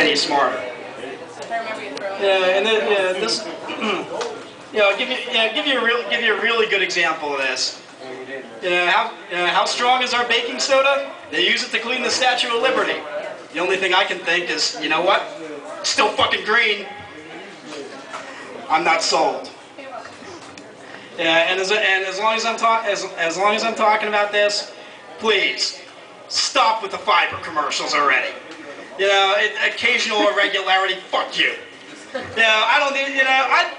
any smarter. Yeah, and then this, I'll give you a really good example of this. How strong is our baking soda? They use it to clean the Statue of Liberty. The only thing I can think is, you know what? Still fucking green. I'm not sold. Yeah, and as long as I'm talking about this, please stop with the fiber commercials already. Occasional irregularity. Fuck you. I don't need. I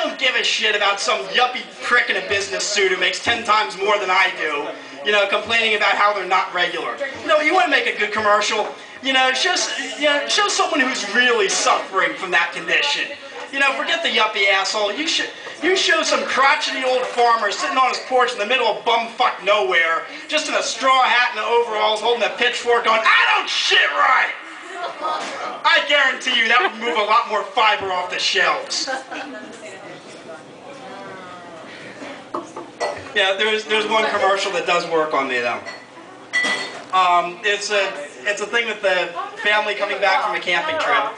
don't give a shit about some yuppie prick in a business suit who makes 10 times more than I do. Complaining about how they're not regular. You want to make a good commercial. Show someone who's really suffering from that condition. Forget the yuppie asshole. You show some crotchety old farmer sitting on his porch in the middle of bumfuck nowhere, just in a straw hat and overalls, holding a pitchfork going, I don't shit right! I guarantee you that would move a lot more fiber off the shelves. Yeah, there's one commercial that does work on me though. It's a thing with the family coming back from a camping trip.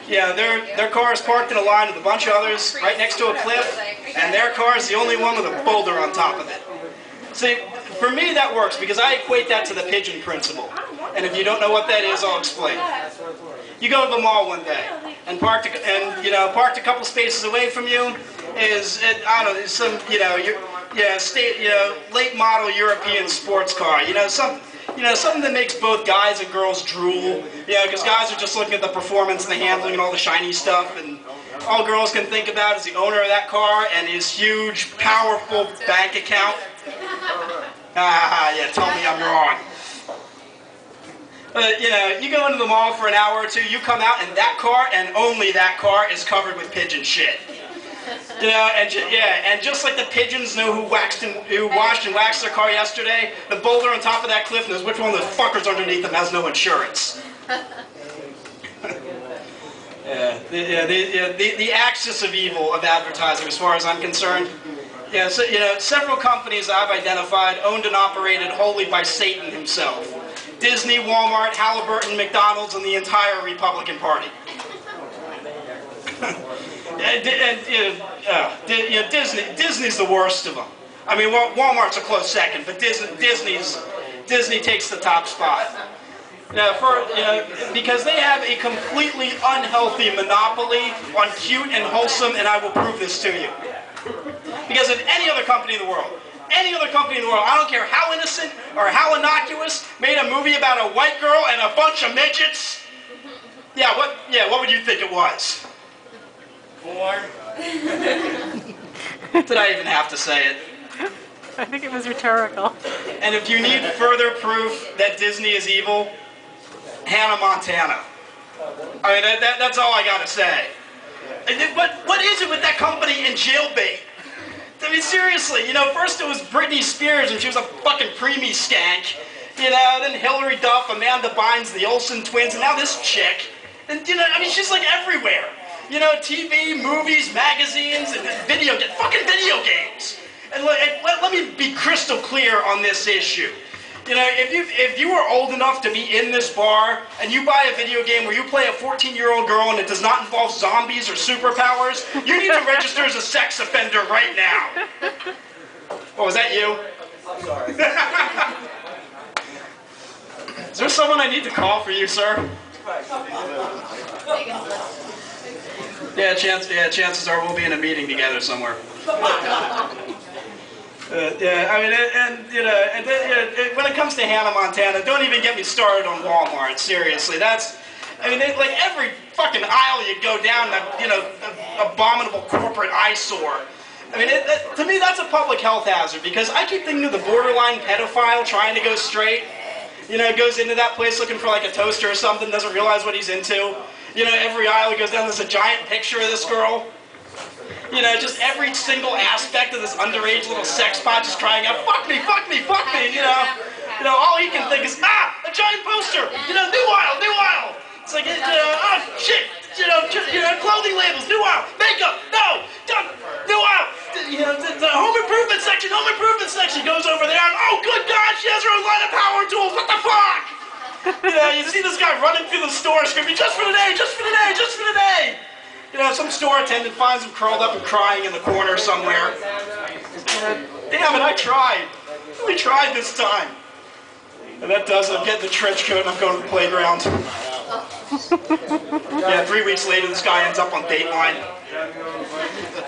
Yeah, their car is parked in a line with a bunch of others right next to a cliff, and their car is the only one with a boulder on top of it. See, for me that works because I equate that to the pigeon principle. And if you don't know what that is, I'll explain. You go to the mall one day and parked a couple spaces away from you is some late model European sports car. Something that makes both guys and girls drool. Because guys are just looking at the performance and the handling and all the shiny stuff, and all girls can think about is the owner of that car and his huge, powerful bank account. Yeah, tell me I'm wrong. You go into the mall for an hour or two, you come out, and that car, and only that car, is covered with pigeon shit. And just like the pigeons know who washed and waxed their car yesterday, the boulder on top of that cliff knows which one of those fuckers underneath them has no insurance. The axis of evil of advertising, as far as I'm concerned. Several companies I've identified owned and operated wholly by Satan himself. Disney, Walmart, Halliburton, McDonald's, and the entire Republican Party. Disney's the worst of them. I mean, Walmart's a close second, but Disney takes the top spot. Because they have a completely unhealthy monopoly on cute and wholesome, and I will prove this to you. Because if any other company in the world, I don't care how innocent or how innocuous, made a movie about a white girl and a bunch of midgets, what would you think it was? Porn? Did I even have to say it? I think it was rhetorical. And if you need further proof that Disney is evil, Hannah Montana. I mean, that's all I gotta say. What is it with that company and jailbait? I mean, seriously, first it was Britney Spears and she was a fucking preemie skank. Then Hillary Duff, Amanda Bynes, the Olsen twins, and now this chick. And, she's like everywhere. TV, movies, magazines, and fucking video games. And let me be crystal clear on this issue. If you are old enough to be in this bar and you buy a video game where you play a 14-year-old girl and it does not involve zombies or superpowers, you need to register as a sex offender right now. Oh, was that you? I'm sorry. Is there someone I need to call for you, sir? Chances are we'll be in a meeting together somewhere. When it comes to Hannah Montana, don't even get me started on Walmart. Seriously, like every fucking aisle you go down, abominable corporate eyesore. I mean, to me, that's a public health hazard because I keep thinking of the borderline pedophile trying to go straight. Goes into that place looking for like a toaster or something, doesn't realize what he's into. Every aisle he goes down, there's a giant picture of this girl. Just every single aspect of this underage little sex pot just crying out, fuck me, fuck me, fuck me, all he can think is, a giant poster, new aisle. It's like, oh, shit, clothing labels, new aisle, makeup, no, new aisle, the home improvement section goes over there, and oh, good God, she has her own line of power tools, what the fuck? You know, you see this guy running through the store screaming, just for today, just for today, just for today. You know, some store attendant finds him curled up and crying in the corner somewhere. Damn it, I tried. We tried this time. And that does it. I'm getting the trench coat and I'm going to the playground. Yeah, 3 weeks later, this guy ends up on Dateline.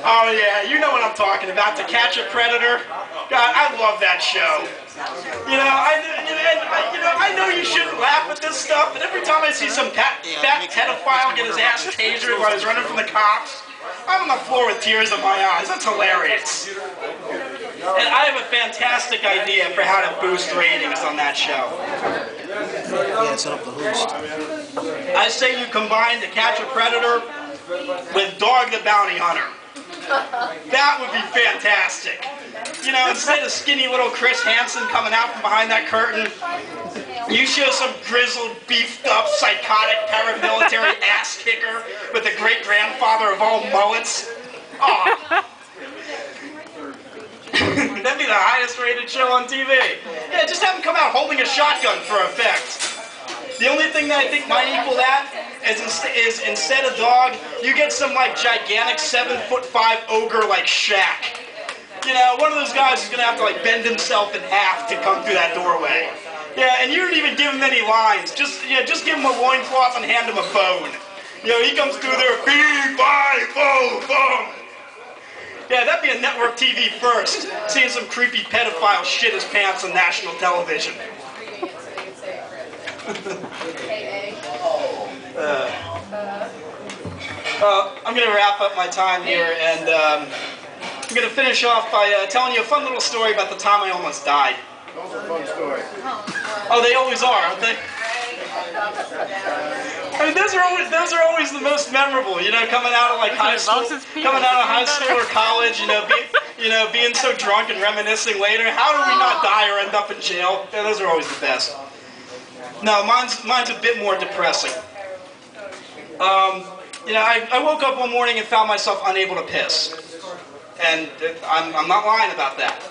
Oh yeah, you know what I'm talking about. To Catch a Predator. God, I love that show. You know, I know you shouldn't laugh at this stuff, but every time I see some fat pedophile get his ass tasered while he's running from the cops, I'm on the floor with tears in my eyes. That's hilarious. And I have a fantastic idea for how to boost ratings on that show. Yeah, set up the host. I say you combine To Catch a Predator with Dog the Bounty Hunter. That would be fantastic. You know, instead of skinny little Chris Hansen coming out from behind that curtain, you show some grizzled, beefed up, psychotic paramilitary ass kicker with the great grandfather of all mullets. Oh. That'd be the highest rated show on TV. Yeah, just have him come out holding a shotgun for effect. The only thing that I think might equal that is instead of dog, you get some like gigantic 7'5" ogre like Shaq. You know, one of those guys is gonna have to like bend himself in half to come through that doorway. Yeah, and you don't even give him any lines. Just give him a loincloth and hand him a phone. You know, he comes through there, boom. Yeah, that'd be a network TV first. Seeing some creepy pedophile shit his pants on national television. I'm going to wrap up my time here, and I'm going to finish off by telling you a fun little story about the time I almost died. Those are fun stories. Oh, they always are, aren't they? I mean, those are always the most memorable. You know, coming out of like high school or college. You know, being so drunk and reminiscing later. How do we not die or end up in jail? Yeah, those are always the best. No, mine's a bit more depressing. You know, I woke up one morning and found myself unable to piss, and I'm not lying about that.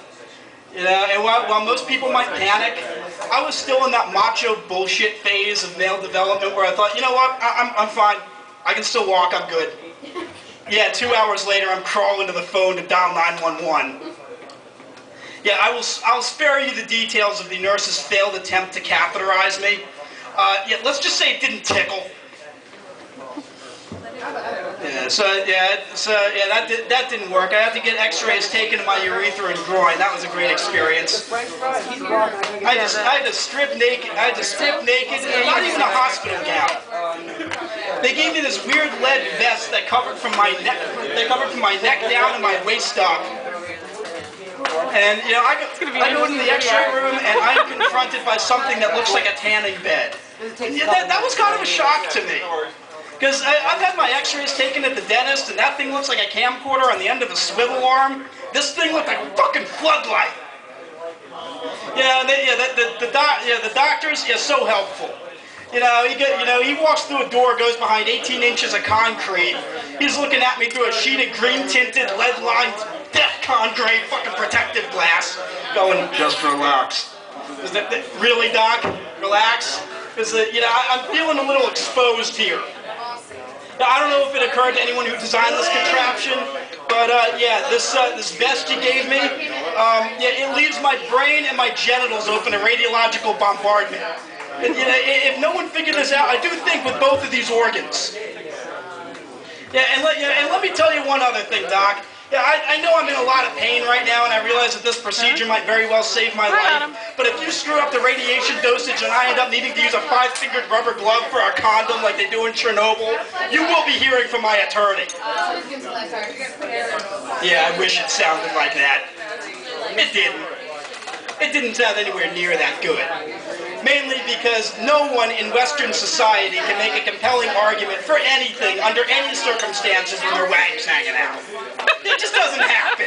You know, and while most people might panic, I was still in that macho bullshit phase of male development where I thought, you know what, I'm fine. I can still walk, I'm good. Yeah, 2 hours later, I'm crawling to the phone to dial 911. Yeah, I'll spare you the details of the nurse's failed attempt to catheterize me. Yeah, let's just say it didn't tickle. Yeah, that didn't work. I had to get X-rays taken of my urethra and groin. That was a great experience. I had to strip naked. Not even a hospital gown. They gave me this weird lead vest that covered from my neck. They covered from my neck down to my waist up. And you know, I go into the X-ray room and I'm confronted by something that looks like a tanning bed. Yeah, that was kind of a shock to me. Because I've had my X-rays taken at the dentist, and that thing looks like a camcorder on the end of a swivel arm. This thing looked like a fucking floodlight. The doctors, so helpful. You know, he walks through a door, goes behind 18 inches of concrete. He's looking at me through a sheet of green-tinted, lead-lined, DEFCON-grade fucking protective glass, going, just relax. Is that really, Doc? Relax? Because I'm feeling a little exposed here. Now, I don't know if it occurred to anyone who designed this contraption, but this vest you gave me, it leaves my brain and my genitals open to radiological bombardment. And, if no one figured this out, I do think with both of these organs. Yeah, and let me tell you one other thing, Doc. Yeah, I know I'm in a lot of pain right now, and I realize that this procedure might very well save my life. But if you screw up the radiation dosage and I end up needing to use a 5-fingered rubber glove for a condom like they do in Chernobyl, you will be hearing from my attorney. Yeah, I wish it sounded like that. It didn't. It didn't sound anywhere near that good. Mainly because no one in Western society can make a compelling argument for anything under any circumstances when their wang's hanging out. It just doesn't happen.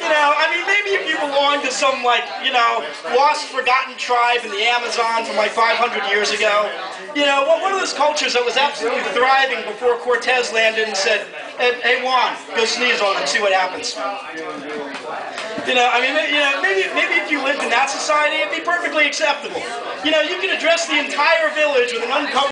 You know, I mean, maybe if you belong to some, lost, forgotten tribe in the Amazon from 500 years ago, one of those cultures that was absolutely thriving before Cortez landed and said, hey Juan, go sneeze on it and see what happens. You know, I mean, you know, maybe if you lived in that society, it'd be perfectly acceptable. You know, you could address the entire village with an uncovered